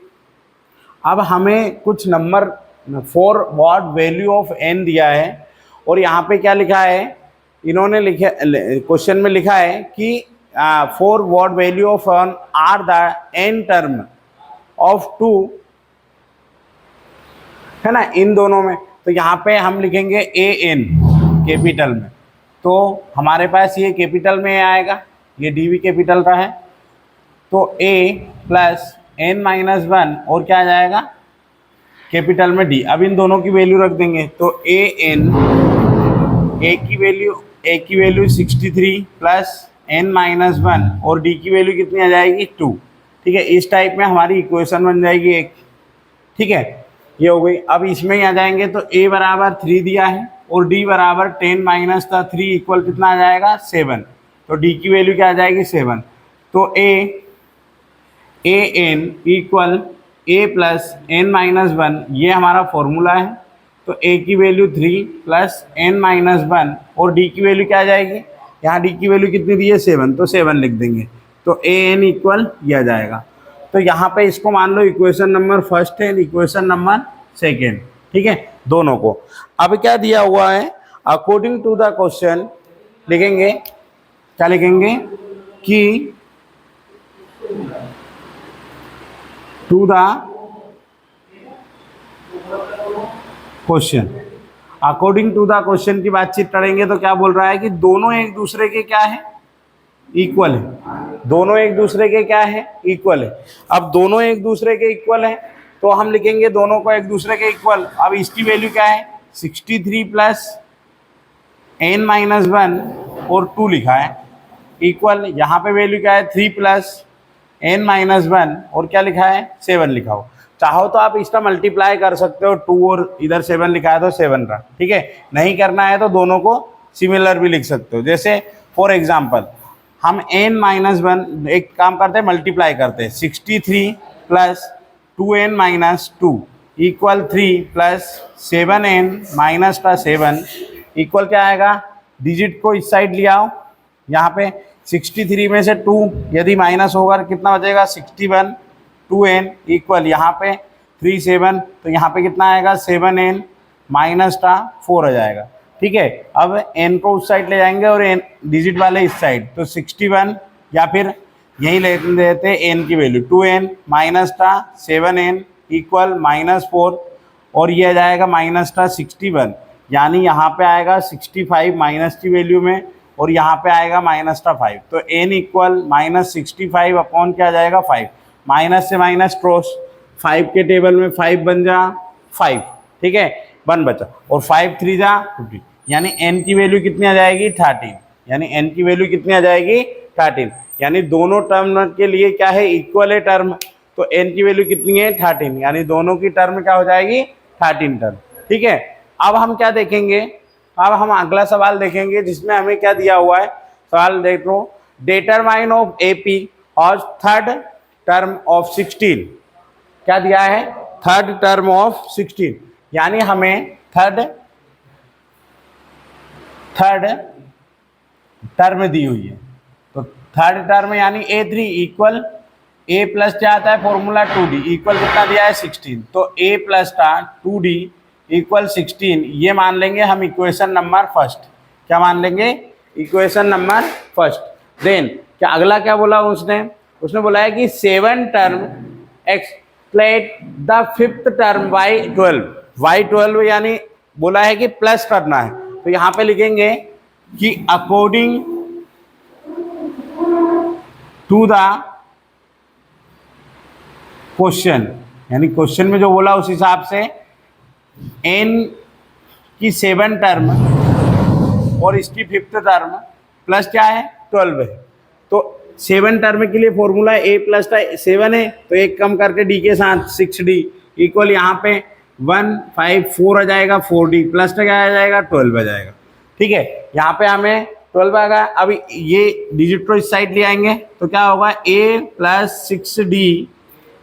अब हमें कुछ number for what value of N दिया है, और यहाँ पे क्या लिखा है, इन्होंने लिखा क्वेश्चन में लिखा है कि for what value of N are the N term of 2, है ना, इन दोनों में। तो यहाँ पे हम लिखेंगे ए एन कैपिटल में, तो हमारे पास ये कैपिटल में आएगा, ये डी भी कैपिटल का है, तो ए प्लस एन माइनस 1 और क्या आ जाएगा कैपिटल में डी। अब इन दोनों की वैल्यू रख देंगे, तो ए एन, ए की वैल्यू 63 प्लस एन माइनस 1 और डी की वैल्यू कितनी आ जाएगी 2, ठीक है। इस टाइप में हमारी इक्वेशन बन जाएगी एक, ठीक है, ये हो गई। अब इसमें ही आ जाएंगे, तो ए बराबर 3 दिया है और डी बराबर 10 माइनस 3 इक्वल कितना आ जाएगा 7, तो डी की वैल्यू क्या आ जाएगी 7। तो A N equal A plus N minus 1, ये हमारा फॉर्मूला है। तो ए की वैल्यू 3 प्लस एन माइनस 1 और डी की वैल्यू क्या आ जाएगी, यहाँ डी की वैल्यू कितनी दी है 7, तो 7 लिख देंगे, तो ए एन इक्वल ये आ जाएगा। तो यहाँ पे इसको मान लो इक्वेशन नंबर फर्स्ट है, इक्वेशन नंबर सेकेंड, ठीक है, दोनों को। अब क्या दिया हुआ है, अकॉर्डिंग टू द क्वेश्चन लिखेंगे, क्या लिखेंगे कि to the question, according to the question की बातचीत करेंगे, तो क्या बोल रहा है कि दोनों एक दूसरे के क्या है, इक्वल है। दोनों एक दूसरे के क्या है, इक्वल है। अब दोनों एक दूसरे के इक्वल है, तो हम लिखेंगे दोनों को एक दूसरे के इक्वल। अब इसकी वैल्यू क्या है 63 प्लस एन माइनस 1 और 2 लिखा है, इक्वल यहाँ पे वैल्यू क्या है 3 प्लस एन माइनस 1 और क्या लिखा है 7 लिखा हो। चाहो तो आप इसका मल्टीप्लाई कर सकते हो, 2 और इधर 7 लिखा है तो 7 रहा, ठीक है। नहीं करना है तो दोनों को सिमिलर भी लिख सकते हो। जैसे फॉर एग्जाम्पल हम n माइनस 1 एक काम करते हैं, मल्टीप्लाई करते हैं, 63 plus 2n minus 2 equal 3 plus 7n minus का 7 इक्वल क्या आएगा, डिजिट को इस साइड ले आओ, यहाँ पे 63 में से 2 यदि माइनस होगा कितना बचेगा 61, 2n इक्वल यहाँ पे 3 7, तो यहाँ पे कितना आएगा 7n माइनस का 4 आ जाएगा, ठीक है। अब n को उस साइड ले जाएंगे और n डिजिट वाले इस साइड, तो 61 या फिर यही ले लेते हैं n की वैल्यू 2n माइनस का 7n इक्वल -4 और ये आ जाएगा माइनस का 61, यानी यहाँ पे आएगा 65 माइनस की वैल्यू में और यहाँ पे आएगा माइनस का 5, तो n इक्वल -65 अपॉन क्या आ जाएगा 5, माइनस से माइनस क्रॉस, 5 के टेबल में 5 बन जा 5, ठीक है, 1 बचा और 5 3 जा 50, यानी n की वैल्यू कितनी आ जाएगी 13, यानी n की वैल्यू कितनी आ जाएगी 13, यानी दोनों टर्म के लिए क्या है इक्वल है टर्म, तो n की वैल्यू कितनी है 13, यानी दोनों की टर्म क्या हो जाएगी 13 टर्म, ठीक है। अब हम क्या देखेंगे, अब हम अगला सवाल देखेंगे जिसमें हमें क्या दिया हुआ है, सवाल देख लो, डिटरमाइन ऑफ AP और थर्ड टर्म ऑफ 16, क्या दिया है थर्ड टर्म ऑफ 16, यानी हमें थर्ड टर्म दी हुई है, तो थर्ड टर्म यानी A3 इक्वल A प्लस क्या आता है फॉर्मूला 2D इक्वल कितना दिया है 16, तो A प्लस का 2D इक्वल 16, ये मान लेंगे हम इक्वेशन नंबर फर्स्ट, क्या मान लेंगे इक्वेशन नंबर फर्स्ट। देन क्या अगला क्या बोला उसने बोला है कि 7 term एक्सप्लेट the 5th term y12 यानी बोला है कि प्लस करना है, तो यहाँ पे लिखेंगे कि अकॉर्डिंग टू द क्वेश्चन, यानी क्वेश्चन में जो बोला उस हिसाब से n की 7 टर्म और इसकी 5th टर्म प्लस क्या है 12 है, तो 7 टर्म के लिए फॉर्मूला ए प्लस 7 है, तो एक कम करके डी के साथ 6d इक्वल यहाँ पे 1 5 4 आ जाएगा, 4d प्लस क्या आ जाएगा 12 आ जाएगा। ठीक है, यहाँ पे हमें 12 आ गया। अब ये डिजिट को इस साइड ले आएंगे तो क्या होगा a plus 6d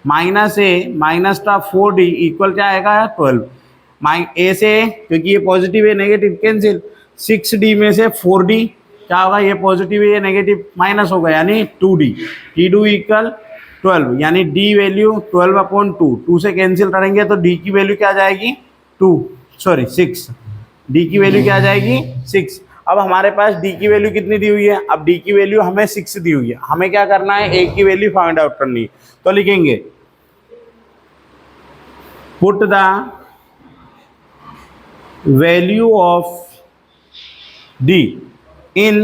minus A minus का 4d इक्वल क्या आएगा 12। ए से क्योंकि ये पॉजिटिव है नेगेटिव कैंसिल, 6d में से 4d क्या होगा, ये पॉजिटिव है ये नेगेटिव माइनस होगा यानी 2d, t2 इक्वल 12 यानी d वैल्यू 12/2, 2 से कैंसिल करेंगे तो d की वैल्यू क्या आ जाएगी 6, d की वैल्यू क्या आ जाएगी 6। अब हमारे पास d की वैल्यू कितनी दी हुई है, अब d की वैल्यू हमें 6 दी हुई है, हमें क्या करना है a की वैल्यू फाइंड आउट करनी है। तो लिखेंगे put the value of d in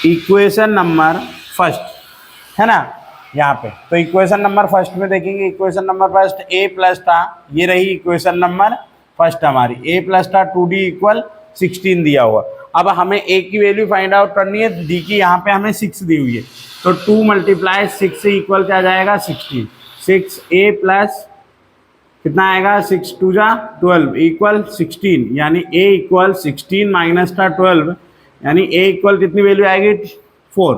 equation number first, है ना यहाँ पे। तो इक्वेशन नंबर फर्स्ट में देखेंगे, equation number first a plus था, ये रही इक्वेशन नंबर फर्स्ट हमारी, a प्लस था 2d इक्वल 16 दिया हुआ। अब हमें a की वैल्यू फाइंड आउट करनी है, d की यहाँ पे हमें 6 दी हुई है, तो 2 × 6 से इक्वल क्या जाएगा 16, 6a प्लस कितना आएगा 6 2 जा 12 इक्वल 16 यानी a इक्वल 16 माइनस का 12 यानी a इक्वल कितनी वैल्यू आएगी 4,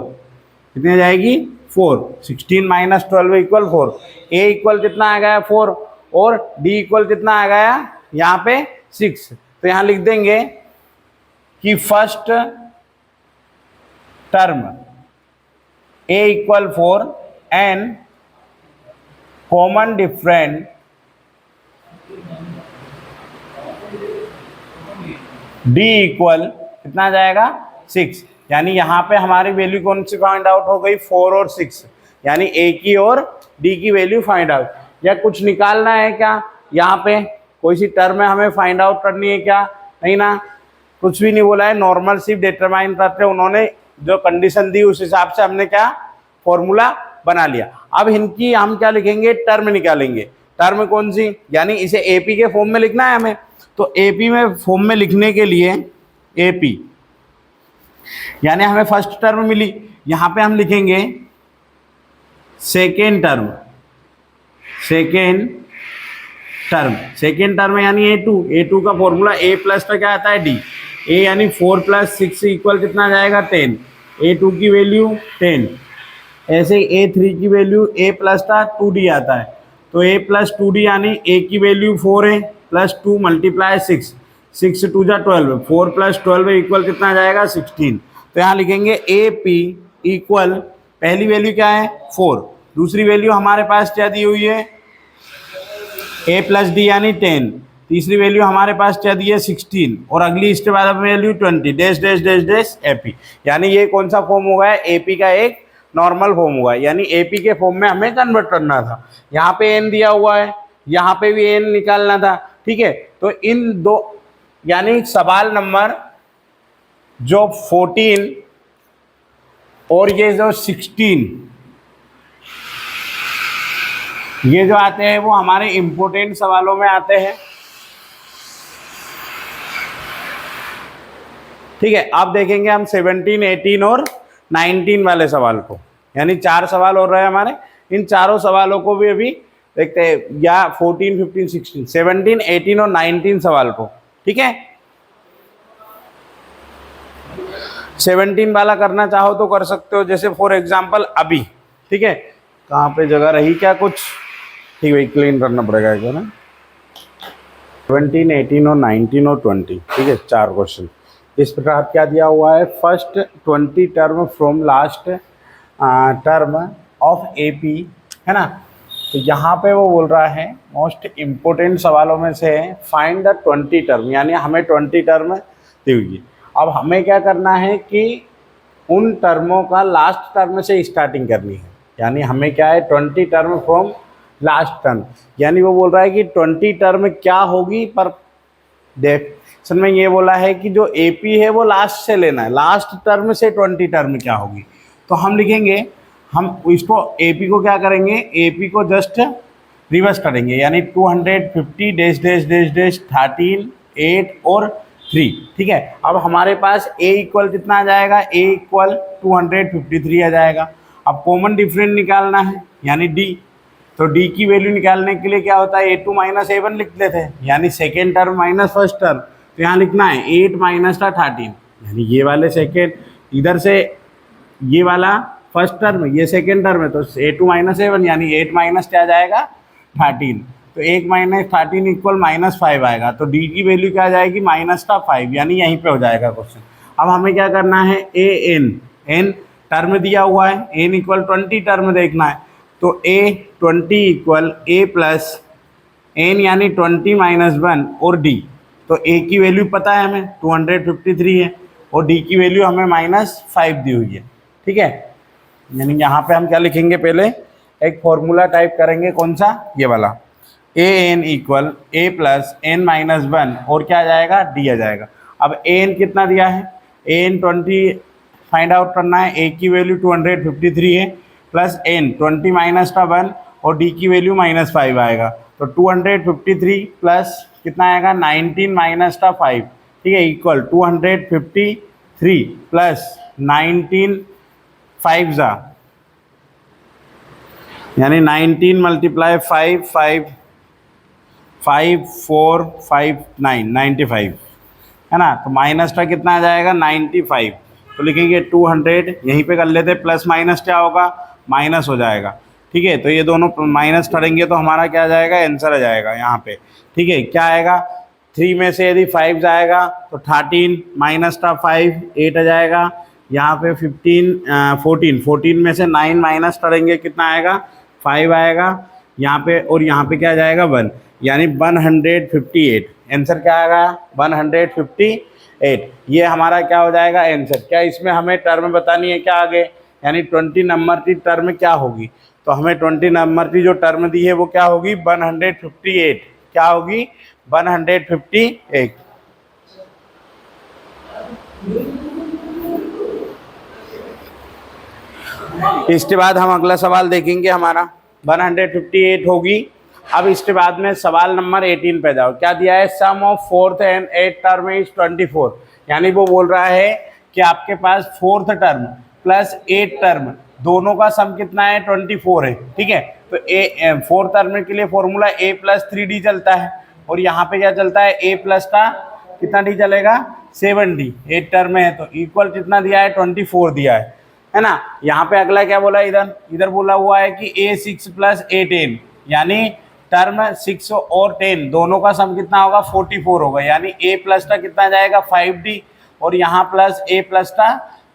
कितनी आ जाएगी 4, 16 माइनस 12 इक्वल 4, a इक्वल कितना आ गया 4 और d इक्वल कितना आ गया यहाँ पे 6। तो यहाँ लिख देंगे कि first term a equal 4 and common different d equal कितना आ जाएगा 6, यानी यहाँ पे हमारी वैल्यू कौन सी फाइंड आउट हो गई 4 और 6, यानी a की और d की वैल्यू फाइंड आउट। या कुछ निकालना है क्या, यहाँ पे कोई सी टर्म है हमें फाइंड आउट करनी है क्या, नहीं ना, कुछ भी नहीं बोला है, नॉर्मल सिर्फ डिटरमाइन करते हैं, उन्होंने जो कंडीशन दी उस हिसाब से हमने क्या फॉर्मूला बना लिया। अब इनकी हम क्या लिखेंगे टर्म निकालेंगे, टर्म कौन सी, यानी इसे एपी के फॉर्म में लिखना है हमें। तो एपी में फॉर्म में लिखने के लिए एपी यानी हमें फर्स्ट टर्म मिली, यहाँ पे हम लिखेंगे सेकेंड टर्म, सेकेंड टर्म यानी ए2 का फॉर्मूला a प्लस का क्या आता है d, a यानी 4 + 6 इक्वल कितना आ जाएगा 10, a2 की वैल्यू 10, ऐसे a3 की वैल्यू a प्लस का 2d आता है, तो a प्लस 2d यानी a की वैल्यू 4 है प्लस 2 × 6, 6 2 जा 12, 4 + 12 इक्वल कितना आ जाएगा 16। तो यहाँ लिखेंगे ए पी इक्वल पहली वैल्यू क्या है 4, दूसरी वैल्यू हमारे पास क्या दी हुई है a प्लस डी यानी 10, तीसरी वैल्यू हमारे पास क्या दी है 16 और अगली इसके बाद value 20 dash dash dash dash AP, यानी ये कौन सा फॉर्म होगा एपी का एक नॉर्मल फॉर्म हुआ है, यानी एपी के फॉर्म में हमें कन्वर्ट करना था। यहाँ पे एन दिया हुआ है, यहाँ पे भी एन निकालना था, ठीक है। तो इन दो यानी सवाल नंबर जो 14 और ये जो 16 ये जो आते हैं वो हमारे इंपॉर्टेंट सवालों में आते हैं, ठीक है। अब देखेंगे हम 17, 18 और 19 वाले सवाल को, यानी 4 सवाल हो रहे हैं हमारे, इन चारों सवालों को भी अभी देखते हैं, या 14, 15, 16, 17, 18 और 19 सवाल को, ठीक है। 17 वाला करना चाहो तो कर सकते हो, जैसे फॉर एग्जांपल अभी, ठीक है। कहाँ पे जगह रही क्या कुछ, ठीक है, क्लीन करना पड़ेगा क्या ना। 17, 18 और 19 और 20, ठीक है, 4 क्वेश्चन इस प्रकार क्या दिया हुआ है। First 20 term from last term of AP, है ना। तो यहाँ पे वो बोल रहा है मोस्ट इम्पोर्टेंट सवालों में से फाइंड द 20 टर्म, यानी हमें 20 टर्म दी हुई है। अब हमें क्या करना है कि उन टर्मों का लास्ट टर्म से स्टार्टिंग करनी है, यानी हमें क्या है 20 टर्म फ्रॉम लास्ट टर्म, यानी वो बोल रहा है कि 20 टर्म क्या होगी, पर डेफिनेशन में ये बोला है कि जो एपी है वो लास्ट से लेना है, लास्ट टर्म से 20 टर्म क्या होगी। तो हम लिखेंगे, हम इसको एपी को क्या करेंगे, एपी को जस्ट रिवर्स करेंगे, यानी 250 डैश डैश डैश डैश 13, 8 और ठीक है। अब हमारे पास a इक्वल कितना आ जाएगा, a इक्वल 253 आ जाएगा। अब कॉमन डिफरेंस निकालना है यानी d, तो d की वैल्यू निकालने के लिए क्या होता है, a2 माइनस a1 लिख लेते हैं, यानी second term minus first term. तो यहाँ लिखना है 8 माइनस 13, यानी ये वाले सेकेंड, इधर से ये वाला फर्स्ट टर्म, ये सेकेंड टर्म है, तो a2 माइनस a1 यानी 8 माइनस क्या आ जाएगा 13, तो 8 माइनस 13 इक्वल -5 आएगा। तो d की वैल्यू क्या आ जाएगी -5, यानी यहीं पे हो जाएगा क्वेश्चन। अब हमें क्या करना है, n टर्म दिया हुआ है, n इक्वल 20 टर्म देखना है, तो a20 equal a plus n यानी 20 माइनस 1 और d, तो a की वैल्यू पता है हमें 253 है और d की वैल्यू हमें -5 दी हुई है। ठीक है, यानी यहाँ पे हम क्या लिखेंगे, पहले एक फॉर्मूला टाइप करेंगे, कौन सा, ये वाला, an equal a plus n minus 1 और क्या आ जाएगा d आ जाएगा। अब an कितना दिया है, an 20 फाइंड आउट करना है, a की वैल्यू 253 है, प्लस n 20 माइनस 1 और d की वैल्यू -5 आएगा, तो 253 प्लस कितना आएगा 19 माइनस 5, ठीक है, इक्वल 253 प्लस 19 5 जा, यानी 19 मल्टीप्लाई 5 5 5 4 5 9 95 है ना, तो माइनस का कितना आ जाएगा 95, तो लिखेंगे 200, यहीं पे कर लेते, प्लस माइनस क्या होगा माइनस हो जाएगा। ठीक है, तो ये दोनों माइनस करेंगे तो हमारा क्या आ जाएगा, आंसर आ जाएगा यहाँ पे। ठीक है, क्या आएगा, 3 में से यदि 5 जाएगा तो 13 माइनस का 5 8 आ जाएगा, यहाँ पे 14 में से 9 माइनस करेंगे कितना आएगा 5 आएगा, यहाँ पे और यहाँ पे क्या आ जाएगा 1, यानी 158, आंसर क्या आएगा 158। ये हमारा क्या हो जाएगा आंसर। क्या इसमें हमें टर्म बतानी है क्या आगे, यानी 20 नंबर की टर्म क्या होगी, तो हमें 20 नंबर की जो टर्म दी है वो क्या होगी 158, क्या होगी 158। इसके बाद हम अगला सवाल देखेंगे, हमारा 158 होगी। अब इसके बाद में सवाल नंबर 18 पे जाओ, क्या दिया है, sum of 4th and 8th term is 24, यानी वो बोल रहा है कि आपके पास 4th term plus 8th term दोनों का सम कितना है 24 है। ठीक है, तो 4th टर्म के लिए फॉर्मूला a प्लस 3d चलता है, और यहाँ पे क्या चलता है a प्लस का कितना d चलेगा 7d, 8 टर्म है तो इक्वल कितना दिया है 24 दिया है ना। यहाँ पे अगला क्या बोला, इधर बोला हुआ है कि a6 प्लस a10, यानी टर्म 6 और 10 दोनों का सम कितना होगा 44 होगा, यानी a प्लस का कितना जाएगा 5d और यहाँ प्लस a प्लस का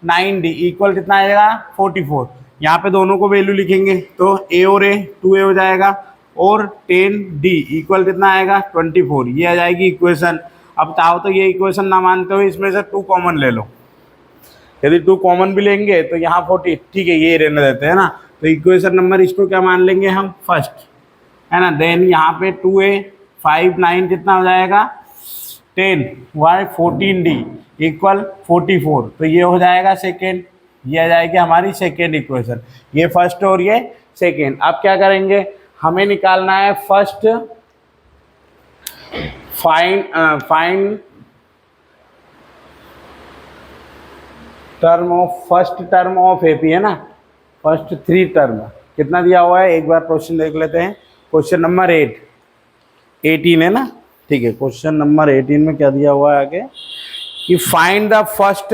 9d इक्वल कितना आएगा 44। यहाँ पे दोनों को वैल्यू लिखेंगे तो a और a 2a हो जाएगा और 10d इक्वल कितना आएगा 24, ये आ जाएगी इक्वेशन। अब चाहो तो ये इक्वेशन ना मानते हो इसमें से 2 कॉमन ले लो, यदि 2 कॉमन भी लेंगे तो यहाँ 40, ठीक है ये रहने देते हैं ना, तो इक्वेशन नंबर इसको क्या मान लेंगे हम फर्स्ट, है ना। देन यहाँ पे 2a 5 9 कितना हो जाएगा 10 y 14d इक्वल 44, तो ये हो जाएगा सेकेंड, ये आ जाएगी हमारी सेकेंड इक्वेशन, ये फर्स्ट और ये सेकेंड। अब क्या करेंगे, हमें निकालना है first find term of first term of AP, है ना, फर्स्ट 3 टर्म कितना दिया हुआ है, एक बार क्वेश्चन देख लेते हैं। क्वेश्चन नंबर 18 है ना, ठीक है, क्वेश्चन नंबर 18 में क्या दिया हुआ है आगे कि find the first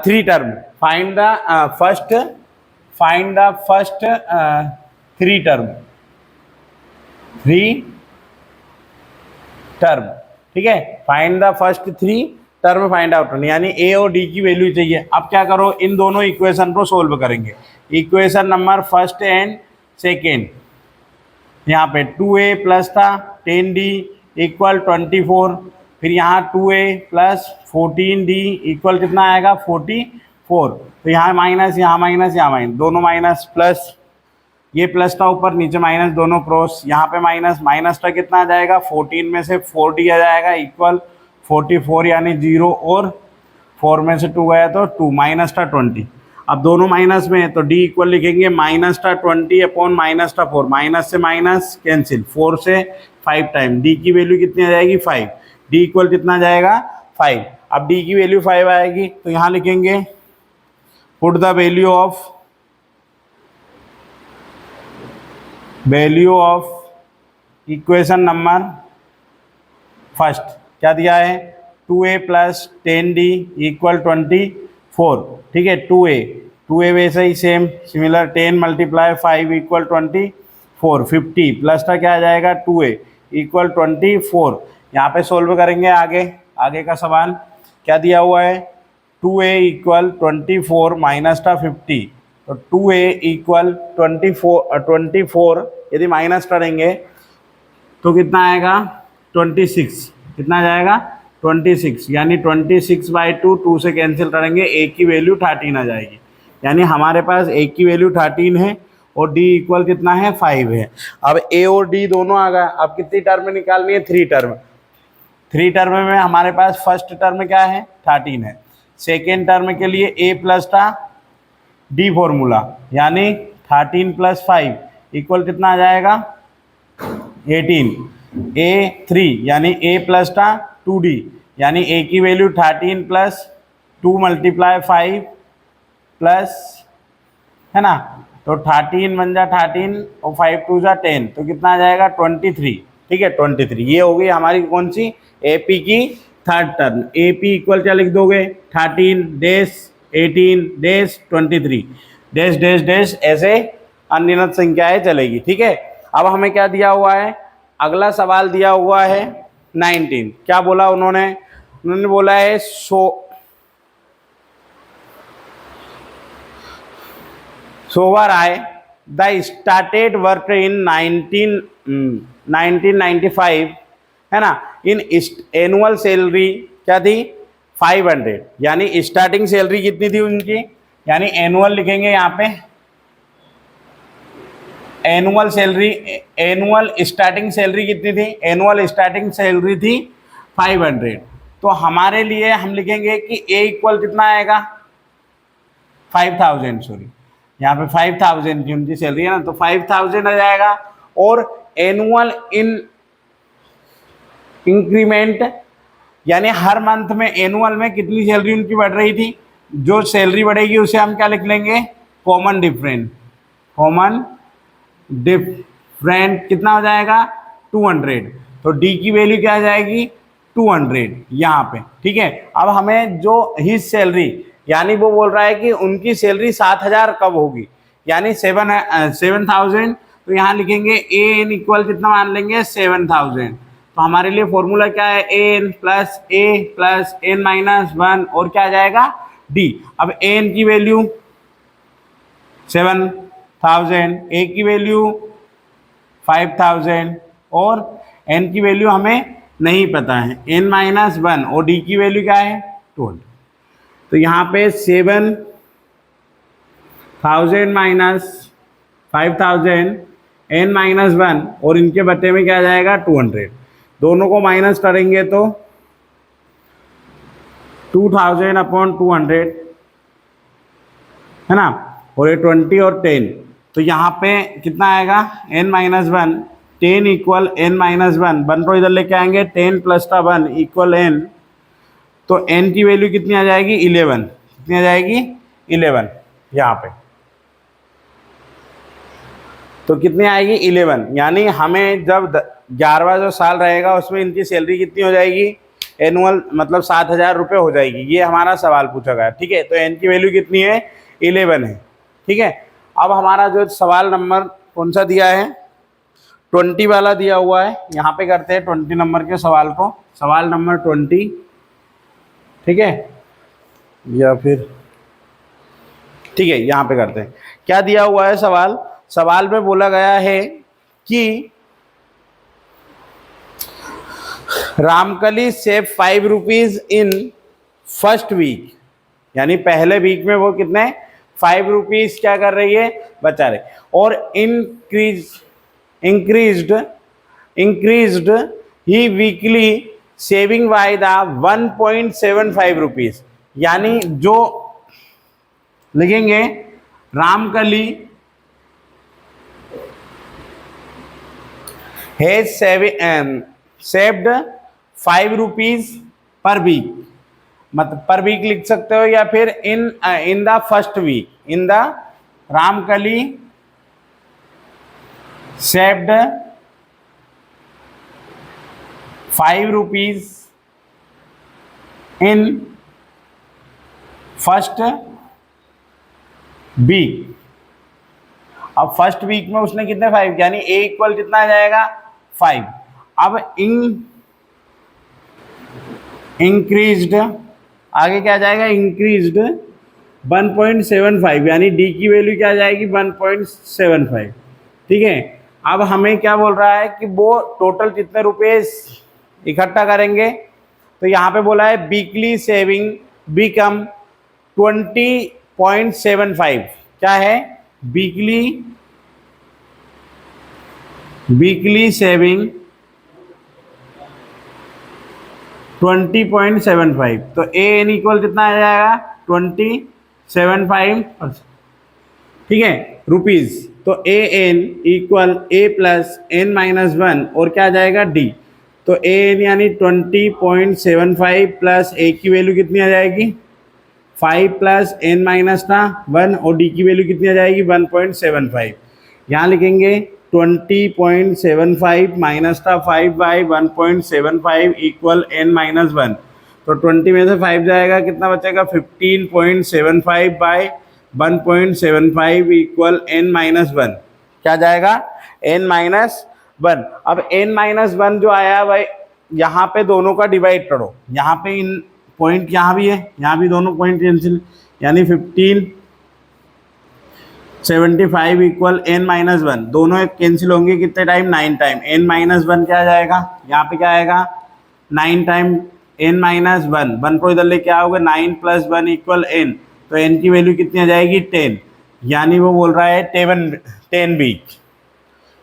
3 term, find the first 3 term, ठीक है, find the first 3 term find out, यानी a और d की वैल्यू चाहिए। अब क्या करो, इन दोनों इक्वेशन को सोल्व करेंगे, equation number first and second, यहाँ पे 2a प्लस था 10d इक्वल 24, फिर यहाँ 2a प्लस 14d इक्वल कितना आएगा 44, तो यहाँ माइनस यहाँ माइनस यहाँ माइनस दोनों माइनस प्लस, ये प्लस था ऊपर नीचे माइनस दोनों क्रॉस, यहाँ पे माइनस माइनस का कितना आ जाएगा 14 में से 4d आ जाएगा इक्वल 44, यानी 0 और 4 में से 2 गया तो 2 माइनस का 20। अब दोनों माइनस में है तो d इक्वल लिखेंगे माइनस का 20 अपॉन माइनस का 4, माइनस से माइनस कैंसिल, 4 से 5 टाइम, d की वैल्यू कितनी आ जाएगी 5, d इक्वल कितना आ जाएगा 5। अब डी की वैल्यू 5 आएगी तो यहाँ लिखेंगे put the value of equation number first क्या दिया है 2a प्लस 10d इक्वल 24। ठीक है 2a वैसे ही same similar 10 multiply 5 equal 24 50 plus का क्या आ जाएगा 2a इक्वल 24। यहाँ पे सोल्व करेंगे आगे का सवाल क्या दिया हुआ है 2a इक्वल 24 माइनस का 50 तो 2a इक्वल 24 यदि माइनस करेंगे तो कितना आएगा 26। कितना जाएगा 26 यानी 26/2 2 से कैंसिल करेंगे a की वैल्यू 13 आ जाएगी। यानी हमारे पास a की वैल्यू 13 है और d इक्वल कितना है 5 है। अब a और d दोनों आ गए। अब कितनी टर्म निकालनी है 3 टर्म। 3 टर्म में हमारे पास फर्स्ट टर्म क्या है 13 है। सेकेंड टर्म के लिए a प्लस का d फॉर्मूला यानी 13 + 5 इक्वल कितना आ जाएगा 18। a3 यानी a प्लस का 2d यानी a की वैल्यू 13 + 2 × 5 प्लस है ना तो 13 बन जा 13 और 5 2 जा 10 तो कितना आ जाएगा 23। ठीक है 23 ये हो गई हमारी कौन सी AP की थर्ड टर्म। AP इक्वल क्या लिख दोगे 13 dash 18 dash 23 dash dash dash ऐसे अनगिनत संख्याएं चलेगी। ठीक है अब हमें क्या दिया हुआ है अगला सवाल दिया हुआ है 19। क्या बोला उन्होंने बोला है सोवर आए द स्टार्टेड वर्क इन 1995 है ना इन एनुअल सैलरी क्या थी 500 यानी स्टार्टिंग सैलरी कितनी थी उनकी यानी एनुअल लिखेंगे यहाँ पे एनुअल स्टार्टिंग सैलरी कितनी थी एनुअल स्टार्टिंग सैलरी थी 500। तो हमारे लिए हम लिखेंगे कि a इक्वल कितना आएगा 5000 सॉरी यहाँ पे 5000 की उनकी सैलरी है ना तो 5000 आ जाएगा। और एनुअल इंक्रीमेंट यानी हर मंथ में एनुअल में कितनी सैलरी उनकी बढ़ रही थी जो सैलरी बढ़ेगी उसे हम क्या लिख लेंगे कॉमन डिफरेंट कितना हो जाएगा 200। तो डी की वैल्यू क्या आ जाएगी 200 यहाँ पे। ठीक है अब हमें जो हिज सैलरी यानी वो बोल रहा है कि उनकी सैलरी 7000 कब होगी यानी 7000 तो यहाँ लिखेंगे ए एन इक्वल कितना मान लेंगे 7000। तो हमारे लिए फॉर्मूला क्या है एन प्लस एन माइनस 1 और क्या आ जाएगा डी। अब एन की वैल्यू 7000 ए की वैल्यू 5000 और एन की वैल्यू हमें नहीं पता है n माइनस 1 और d की वैल्यू क्या है 12। तो यहाँ पे 7000 माइनस 5000 n माइनस 1 और इनके बट्टे में क्या आ जाएगा 200। दोनों को माइनस करेंगे तो 2000/200 है ना और ये 20 और 10 तो यहाँ पे कितना आएगा n minus 1 10 equal n minus 1 1 को इधर लेके आएंगे 10 + 1 इक्वल n तो n की वैल्यू कितनी आ जाएगी 11। कितनी आ जाएगी 11 यहाँ पे तो कितनी आएगी 11 यानी हमें जब 11वां जो साल रहेगा उसमें इनकी सैलरी कितनी हो जाएगी एनुअल मतलब 7000 रुपये हो जाएगी। ये हमारा सवाल पूछा गया। ठीक है तो n की वैल्यू कितनी है 11 है। ठीक है अब हमारा जो सवाल नंबर कौन सा दिया है 20 वाला दिया हुआ है। यहाँ पे करते हैं 20 नंबर के सवाल को सवाल नंबर 20। ठीक है या फिर ठीक है यहाँ पे करते हैं क्या दिया हुआ है सवाल में बोला गया है कि Ramkali save 5 rupees in first week यानी पहले वीक में वो कितने 5 रुपीज क्या कर रही है बचा रहे और इंक्रीज्ड ही weekly saving by the 1.75 rupees यानी जो लिखेंगे Ramkali has saved 5 rupees per week मतलब पर वीक लिख सकते हो, या फिर in the first week, in the Ramkali saved 5 rupees in first week. अब फर्स्ट वीक में उसने कितने 5, यानी ए इक्वल कितना आ जाएगा 5। अब इंक्रीज्ड, आगे क्या आ जाएगा, इंक्रीज्ड 1.75, यानी डी की वैल्यू क्या आ जाएगी 1.75। ठीक है, अब हमें क्या बोल रहा है कि वो टोटल कितने रुपए इकट्ठा करेंगे। तो यहाँ पे बोला है वीकली सेविंग बिकम 20.75। क्या है, वीकली सेविंग 20.75। तो ए एन इक्वल कितना आ जाएगा 20.75, ठीक है, रुपीज। तो A N equal A plus N minus 1 और क्या आ जाएगा डी। तो ए एन यानी 20.75 प्लस ए की वैल्यू कितनी आ जाएगी 5 प्लस एन माइनस था 1 और डी की वैल्यू कितनी आ जाएगी 1.75। यहाँ लिखेंगे 20.75 माइनस था 5 बाई 1.75 इक्वल एन माइनस 1। तो 20 में से 5 जाएगा, कितना बचेगा 15.75 बाई 1.75 इक्वल एन माइनस 1। क्या जाएगा एन माइनस 1। अब एन माइनस 1 जो आया भाई, यहाँ पे दोनों का डिवाइड करो, यहाँ पे इन पॉइंट यहाँ भी है, यहाँ भी दोनों पॉइंट कैंसिल, यानी 15.75 इक्वल एन माइनस 1, दोनों कैंसिल होंगे कितने टाइम 9 टाइम। एन माइनस 1 क्या आ जाएगा, यहाँ पे क्या आएगा 9 टाइम एन माइनस 1, 1 को इधर ले क्या होगा 9 प्लस 1 इक्वल एन। तो एन की वैल्यू कितनी आ जाएगी 10, यानी वो बोल रहा है 10 वीक।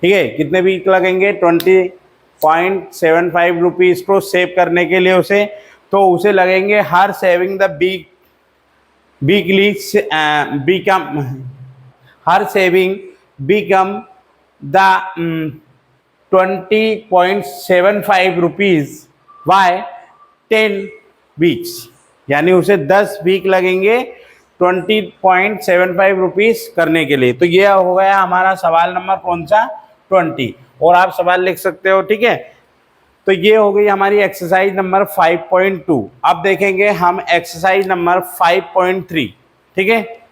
ठीक है, कितने वीक लगेंगे 20.75 रुपीज़ को सेव करने के लिए उसे, तो उसे लगेंगे her saving the weekly become, her saving become the 20.75 rupees by 10 weeks, यानी उसे 10 वीक लगेंगे 20.75 रुपीज़ करने के लिए। तो ये हो गया हमारा सवाल नंबर कौन सा 20, और आप सवाल लिख सकते हो। ठीक है, तो ये हो गई हमारी एक्सरसाइज नंबर 5.2। अब देखेंगे हम एक्सरसाइज नंबर 5.3। ठीक है।